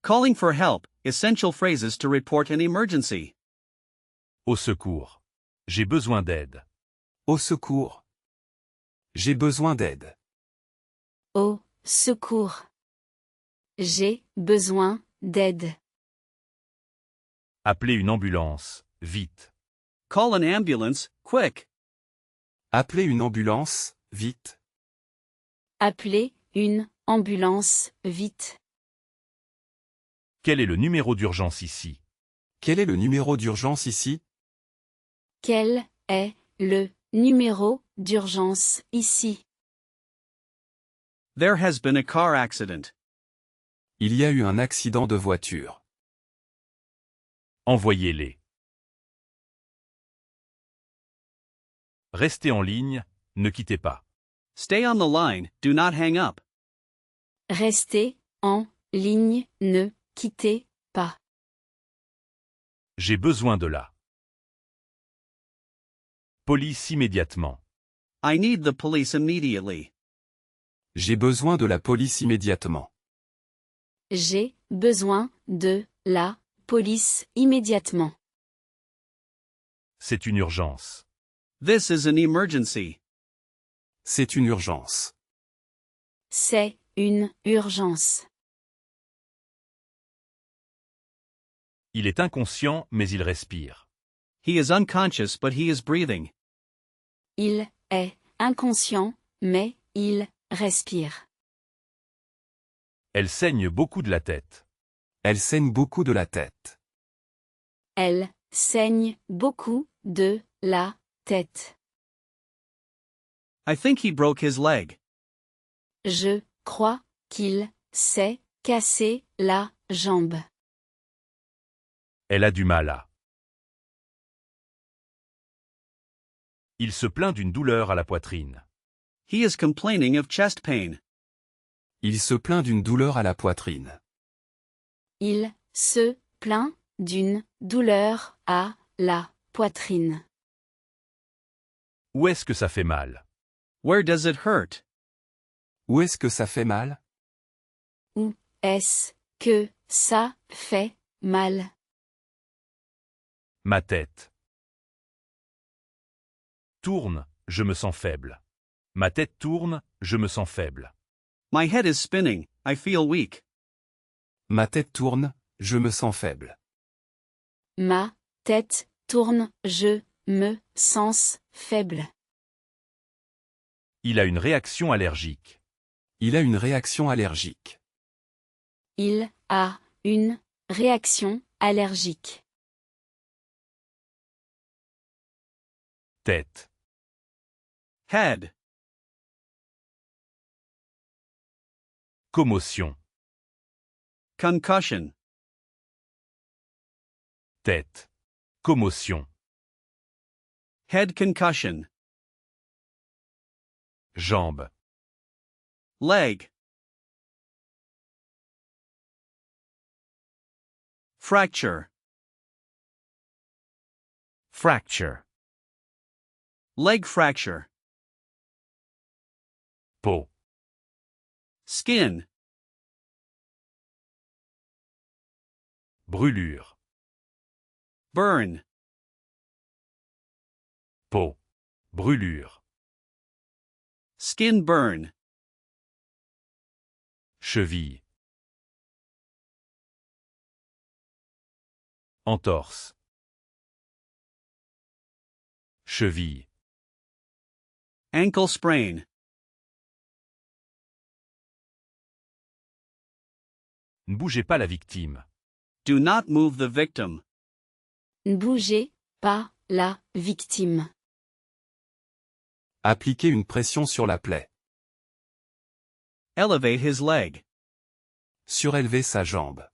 Calling for help, essential phrases to report an emergency. Au secours. J'ai besoin d'aide. Au secours. J'ai besoin d'aide. Au secours. J'ai besoin d'aide. Appelez une ambulance, vite. Call an ambulance, quick. Appelez une ambulance, vite. Appelez une ambulance, vite. Quel est le numéro d'urgence ici? Quel est le numéro d'urgence ici? Quel est le numéro d'urgence ici? There has been a car accident. Il y a eu un accident de voiture. Envoyez-les. Restez en ligne, ne quittez pas. Stay on the line, do not hang up. Restez en ligne, ne quittez pas. J'ai besoin de la police immédiatement. I need the police immediately. J'ai besoin de la police immédiatement. J'ai besoin de la police immédiatement. C'est une urgence. This is an emergency. C'est une urgence. C'est une urgence. Il est inconscient mais il respire. He is unconscious but he is breathing. Il est inconscient, mais il respire. Elle saigne beaucoup de la tête. Elle saigne beaucoup de la tête. Elle saigne beaucoup de la tête. I think he broke his leg. Je crois qu'il s'est cassé la jambe. Elle a du mal à. Il se plaint d'une douleur à la poitrine. He is complaining of chest pain. Il se plaint d'une douleur à la poitrine. Il se plaint d'une douleur à la poitrine. Où est-ce que ça fait mal? Where does it hurt? Où est-ce que ça fait mal? Où est-ce que ça fait mal? Ma tête tourne, je me sens faible. Ma tête tourne, je me sens faible. My head is spinning, I feel weak. Ma tête tourne, je me sens faible. Ma tête tourne, je me sens faible. Il a une réaction allergique. Il a une réaction allergique. Il a une réaction allergique. Tête. Head. Commotion. Concussion. Tête. Commotion. Head concussion. Jambe. Leg. Fracture. Fracture. Leg fracture. Peau. Skin. Brûlure. Burn. Peau. Brûlure. Skin burn. Cheville. Entorse. Cheville. Ankle sprain. Ne bougez pas la victime. Do not move the victim. Ne bougez pas la victime. Appliquer une pression sur la plaie. Elevate his leg. Surélever sa jambe.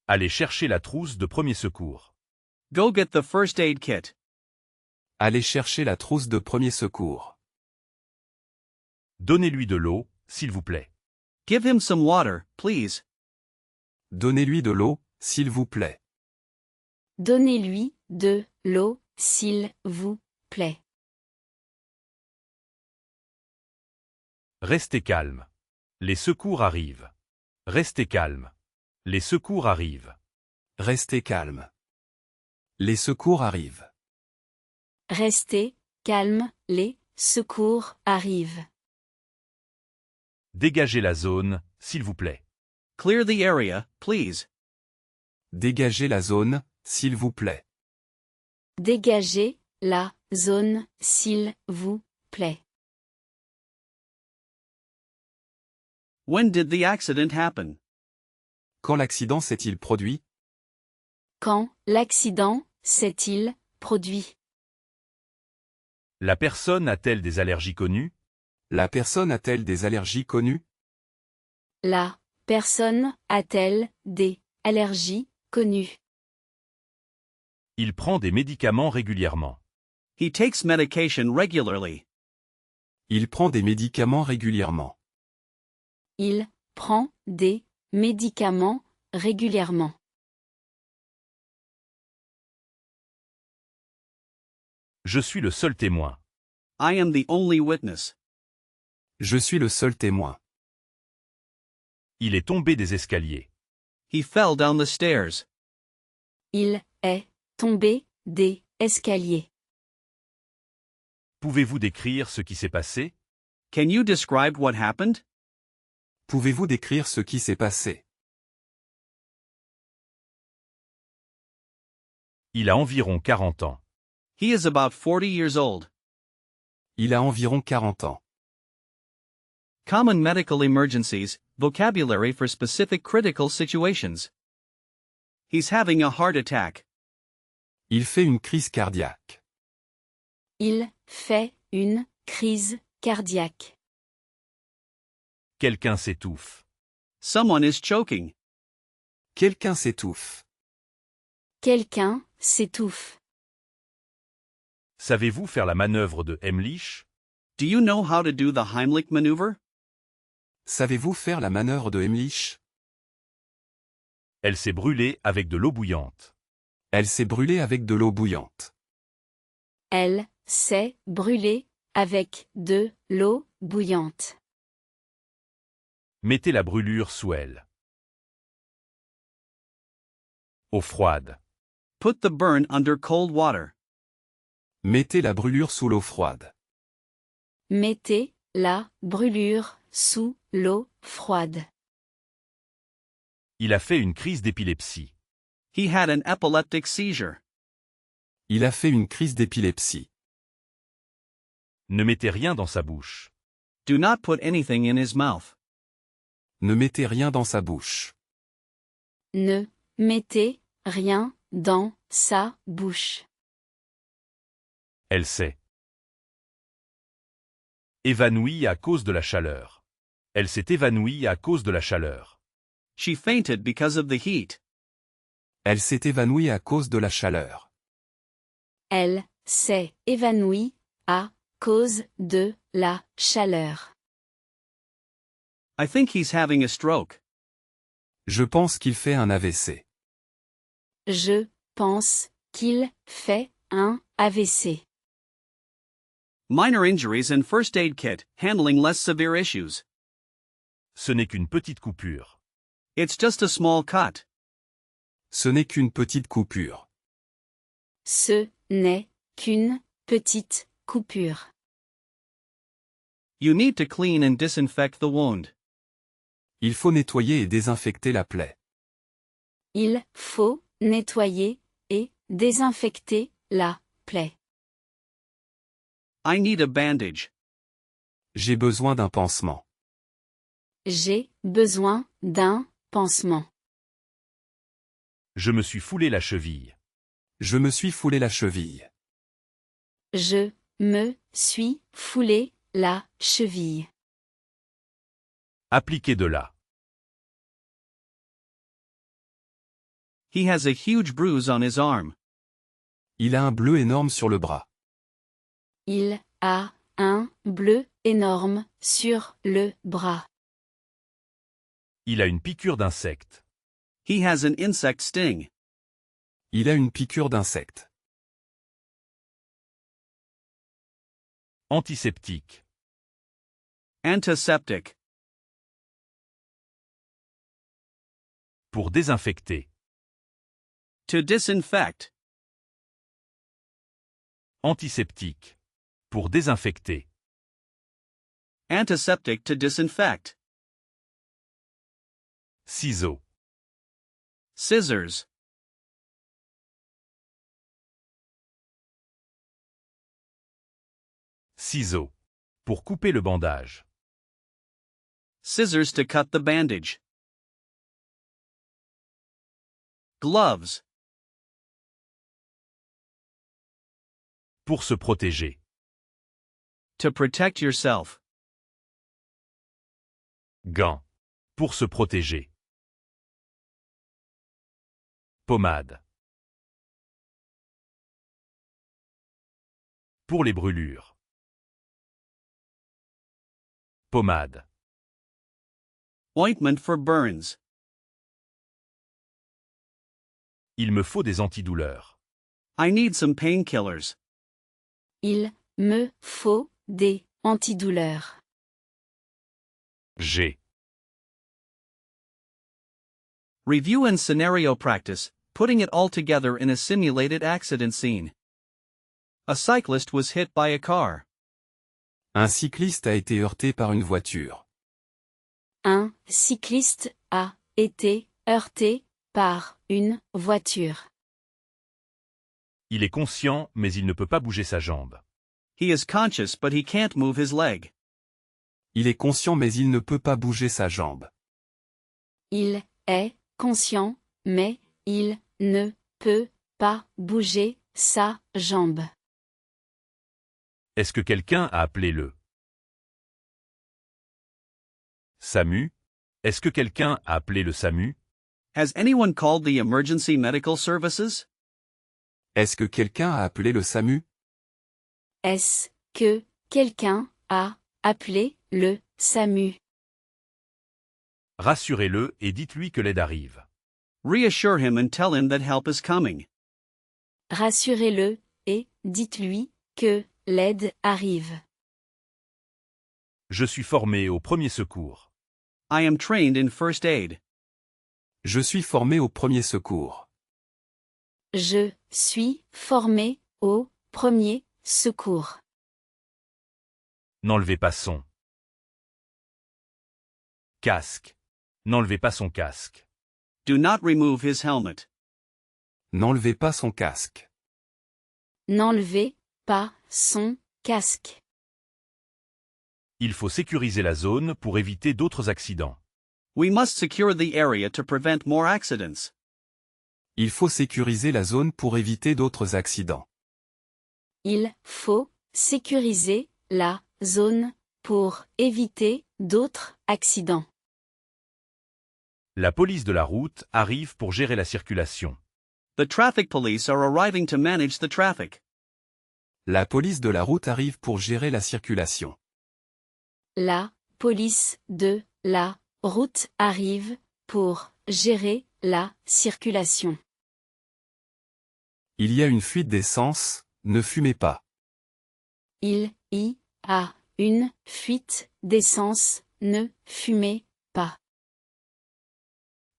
Allez chercher la trousse de premier secours. Go get the first aid kit. Aller chercher la trousse de premier secours. Donnez-lui de l'eau, s'il vous plaît. Give him some water, please. Donnez-lui de l'eau, s'il vous plaît. Donnez-lui de l'eau, s'il vous plaît. Restez calme. Les secours arrivent. Restez calme. Les secours arrivent. Restez calme. Les secours arrivent. Restez calme, les secours arrivent. Dégagez la zone, s'il vous plaît. Clear the area, please. Dégagez la zone, s'il vous plaît. Dégagez la zone, s'il vous plaît. When did the accident happen? Quand l'accident s'est-il produit? Quand l'accident s'est-il produit? La personne a-t-elle des allergies connues? La personne a-t-elle des allergies connues? La personne a-t-elle des allergies connues? Il prend des médicaments régulièrement. He takes medication regularly. Il prend des médicaments régulièrement. Il prend des médicaments régulièrement. Je suis le seul témoin. I am the only witness. Je suis le seul témoin. Il est tombé des escaliers. He fell down the stairs. Il est tombé des escaliers. Pouvez-vous décrire ce qui s'est passé? Can you describe what happened? Pouvez-vous décrire ce qui s'est passé? Il a environ 40 ans. He is about 40 years old. Il a environ 40 ans. Common medical emergencies, vocabulary for specific critical situations. He's having a heart attack. Il fait une crise cardiaque. Il fait une crise cardiaque. Quelqu'un s'étouffe. Someone is choking. Quelqu'un s'étouffe. Quelqu'un s'étouffe. Savez-vous faire la manœuvre de Heimlich? Do you know how to do the Heimlich maneuver? Savez-vous faire la manœuvre de Heimlich? Elle s'est brûlée avec de l'eau bouillante. Elle s'est brûlée avec de l'eau bouillante. Elle s'est brûlée avec de l'eau bouillante. Mettez la brûlure sous elle. Eau froide. Put the burn under cold water. Mettez la brûlure sous l'eau froide. Mettez la brûlure sous l'eau froide. Il a fait une crise d'épilepsie. He had an epileptic seizure. Il a fait une crise d'épilepsie. Ne mettez rien dans sa bouche. Do not put anything in his mouth. Ne mettez rien dans sa bouche. Ne mettez rien dans sa bouche. Elle s'est évanouie à cause de la chaleur. Elle s'est évanouie à cause de la chaleur. She fainted because of the heat. Elle s'est évanouie à cause de la chaleur. Elle s'est évanouie à cause de la chaleur. I think he's having a stroke. Je pense qu'il fait un AVC. Je pense qu'il fait un AVC. Minor injuries and first aid kit, handling less severe issues. Ce n'est qu'une petite coupure. It's just a small cut. Ce n'est qu'une petite coupure. Ce n'est qu'une petite coupure. You need to clean and disinfect the wound. Il faut nettoyer et désinfecter la plaie. Il faut nettoyer et désinfecter la plaie. I need a bandage. J'ai besoin d'un pansement. J'ai besoin d'un pansement. Je me suis foulé la cheville. Je me suis foulé la cheville. Je me suis foulé la cheville. Appliquez de la. He has a huge bruise on his arm. Il a un bleu énorme sur le bras. Il a un bleu énorme sur le bras. Il a une piqûre d'insecte. He has an insect sting. Il a une piqûre d'insecte. Antiseptique. Antiseptic. Pour désinfecter. To disinfect. Antiseptique. Pour désinfecter. Antiseptic to disinfect. Ciseaux. Scissors. Ciseaux. Pour couper le bandage. Scissors to cut the bandage. Gloves. Pour se protéger. To protect yourself. Gants. Pour se protéger. Pommade. Pour les brûlures. Pommade. Ointment for burns. Il me faut des antidouleurs. I need some painkillers. Il me faut des antidouleurs. J'ai. Review and scenario practice, putting it all together in a simulated accident scene. A cyclist was hit by a car. Un cycliste a été heurté par une voiture. Un cycliste a été heurté par une voiture. Il est conscient, mais il ne peut pas bouger sa jambe. He is conscious but he can't move his leg. Il est conscient mais il ne peut pas bouger sa jambe. Il est conscient, mais il ne peut pas bouger sa jambe. Est-ce que quelqu'un a appelé le SAMU? Est-ce que quelqu'un a appelé le SAMU? Has anyone called the emergency medical services? Est-ce que quelqu'un a appelé le SAMU? Est-ce que quelqu'un a appelé le SAMU? Rassurez-le et dites-lui que l'aide arrive. Reassure him and tell him that help is coming. Rassurez-le et dites-lui que l'aide arrive. Je suis formé au premier secours. I am trained in first aid. Je suis formé au premier secours. Je suis formé au premier secours. N'enlevez pas son casque. N'enlevez pas son casque. Do not remove his helmet. N'enlevez pas son casque. N'enlevez pas son casque. Il faut sécuriser la zone pour éviter d'autres accidents. We must secure the area to prevent more accidents. Il faut sécuriser la zone pour éviter d'autres accidents. Il faut sécuriser la zone pour éviter d'autres accidents. La police de la route arrive pour gérer la circulation. The traffic police are arriving to manage the traffic. La police de la route arrive pour gérer la circulation. La police de la route arrive pour gérer la circulation. Il y a une fuite d'essence, ne fumez pas. Il y a une fuite d'essence, ne fumez pas.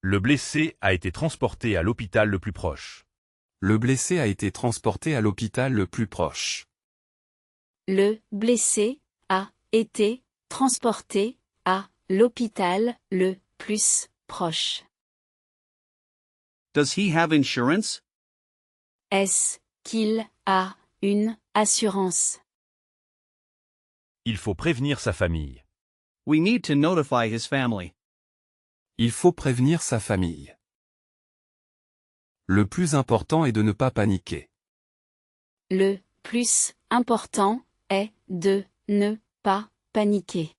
Le blessé a été transporté à l'hôpital le plus proche. Le blessé a été transporté à l'hôpital le plus proche. Le blessé a été transporté à l'hôpital le plus proche. Does he have insurance? Est-ce qu'il a une assurance? Il faut prévenir sa famille. We need to notify his family. Il faut prévenir sa famille. Le plus important est de ne pas paniquer. Le plus important est de ne pas paniquer.